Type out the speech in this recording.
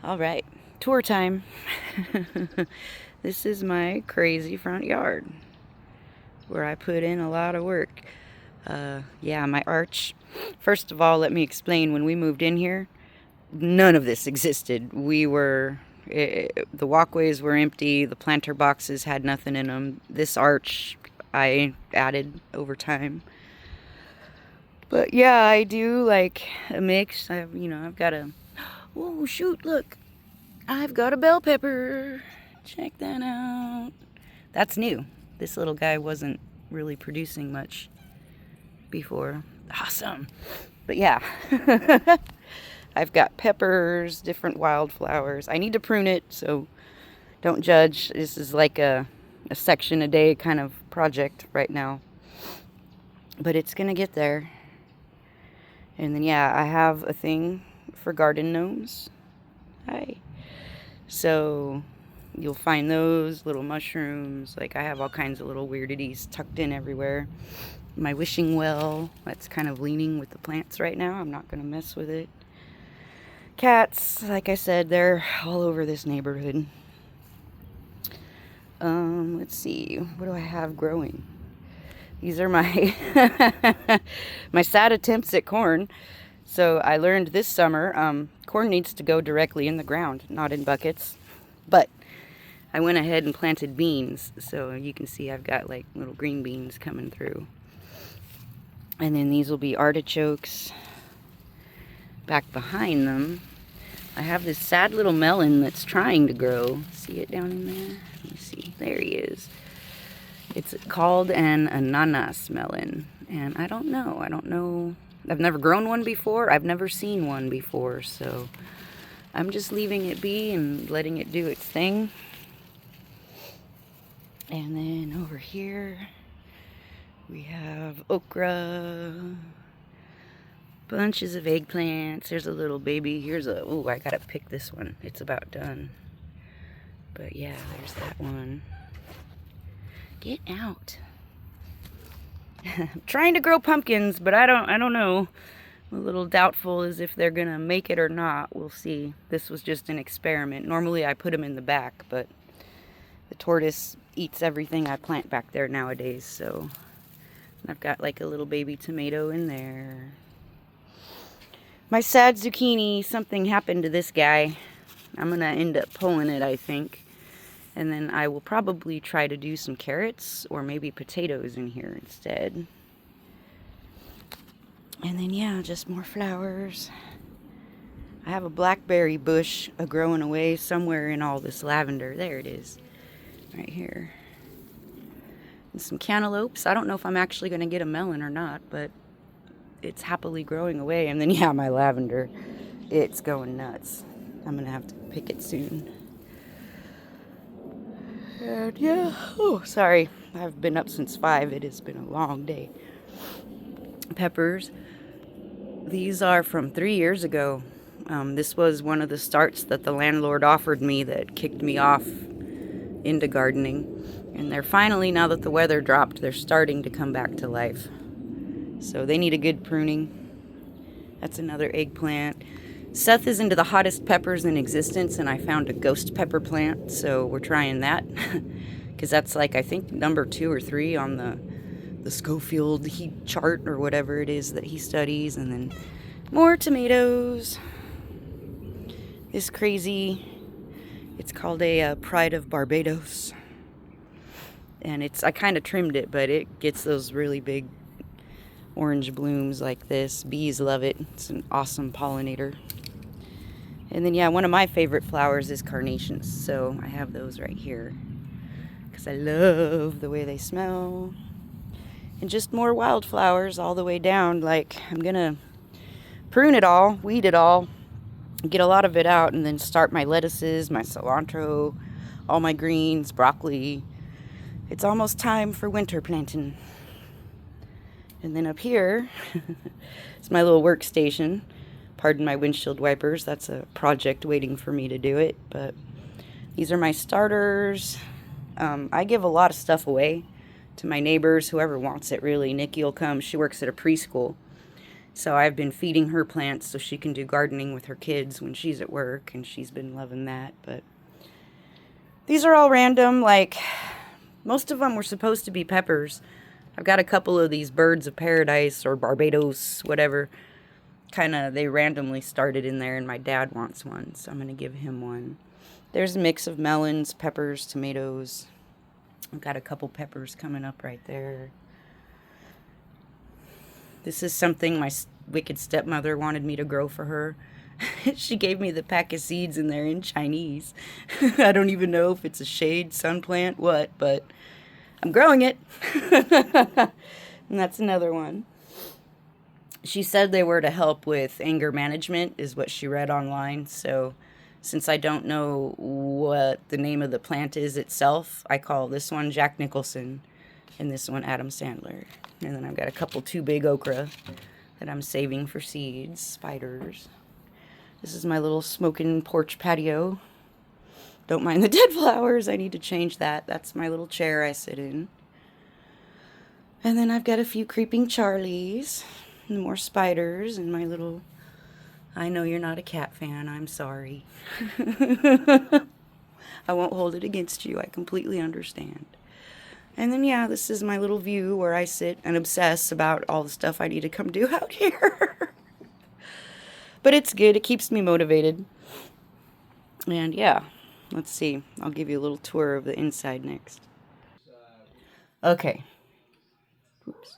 All right, tour time. This is my crazy front yard where I put in a lot of work. Yeah, my arch. First of all, let me explain. When we moved in here, none of this existed. The walkways were empty, the planter boxes had nothing in them. This arch I added over time. But yeah, I do like a mix. I've got a. Oh, shoot, look. I've got a bell pepper. Check that out. That's new. This little guy wasn't really producing much before. Awesome. But yeah, I've got peppers, different wildflowers. I need to prune it, so don't judge. This is like a section a day kind of project right now. But it's going to get there. And then, yeah, I have a thing for garden gnomes. Hi. So you'll find those little mushrooms. Like, I have all kinds of little weirdities tucked in everywhere. My wishing well, that's kind of leaning with the plants right now. I'm not going to mess with it. Cats, like I said, they're all over this neighborhood. Let's see. What do I have growing? These are my my sad attempts at corn. So I learned this summer, corn needs to go directly in the ground, not in buckets. But I went ahead and planted beans. So you can see I've got like little green beans coming through. And then these will be artichokes. Back behind them, I have this sad little melon that's trying to grow. See it down in there? Let me see. There he is. It's called an ananas melon. And I don't know. I've never grown one before. I've never seen one before. So I'm just leaving it be and letting it do its thing. And then over here, we have okra. Bunches of eggplants. There's a little baby. Oh, I gotta pick this one. It's about done. But yeah, there's that one. Get out. I'm trying to grow pumpkins, but I don't know. I'm a little doubtful as if they're gonna make it or not. We'll see. This was just an experiment. Normally I put them in the back, but the tortoise eats everything I plant back there nowadays, so I've got like a little baby tomato in there. My sad zucchini, something happened to this guy. I'm gonna end up pulling it, I think. And then I will probably try to do some carrots or maybe potatoes in here instead. And then, yeah, just more flowers. I have a blackberry bush growing away somewhere in all this lavender. There it is, right here. And some cantaloupes. I don't know if I'm actually gonna get a melon or not, but it's happily growing away. And then, yeah, my lavender, it's going nuts. I'm gonna have to pick it soon. And yeah, oh, sorry, I've been up since 5. It has been a long day. Peppers. These are from 3 years ago. This was one of the starts that the landlord offered me that kicked me off into gardening. And they're finally, now that the weather dropped, they're starting to come back to life. So they need a good pruning. That's another eggplant. Seth is into the hottest peppers in existence, and I found a ghost pepper plant, so we're trying that. Because that's like, I think, number 2 or 3 on the Schofield heat chart or whatever it is that he studies. And then more tomatoes. This crazy, it's called a Pride of Barbados. And I kind of trimmed it, but it gets those really big orange blooms like this. Bees love it. It's an awesome pollinator. And then, yeah, one of my favorite flowers is carnations. So I have those right here because I love the way they smell. And just more wildflowers all the way down. Like, I'm going to prune it all, weed it all, get a lot of it out, and then start my lettuces, my cilantro, all my greens, broccoli. It's almost time for winter planting. And then up here, it's my little workstation. Pardon my windshield wipers. That's a project waiting for me to do it. But these are my starters. I give a lot of stuff away to my neighbors, whoever wants it really. Nikki will come. She works at a preschool. So I've been feeding her plants so she can do gardening with her kids when she's at work, and she's been loving that. But these are all random, like most of them were supposed to be peppers. I've got a couple of these birds of paradise or Barbados, whatever. Kind of, they randomly started in there, and my dad wants one, so I'm going to give him one. There's a mix of melons, peppers, tomatoes. I've got a couple peppers coming up right there. This is something my wicked stepmother wanted me to grow for her. She gave me the pack of seeds, and they're in Chinese. I don't even know if it's a shade, sun plant, what, but I'm growing it. And that's another one. She said they were to help with anger management, is what she read online. So since I don't know what the name of the plant is itself, I call this one Jack Nicholson and this one Adam Sandler. And then I've got a couple too big okra that I'm saving for seeds, spiders. This is my little smoking porch patio. Don't mind the dead flowers. I need to change that. That's my little chair I sit in. And then I've got a few creeping Charlies. And more spiders and my little... I know you're not a cat fan. I'm sorry. I won't hold it against you. I completely understand. And then, yeah, this is my little view where I sit and obsess about all the stuff I need to come do out here. But it's good. It keeps me motivated. And, yeah, let's see. I'll give you a little tour of the inside next. Okay. Oops.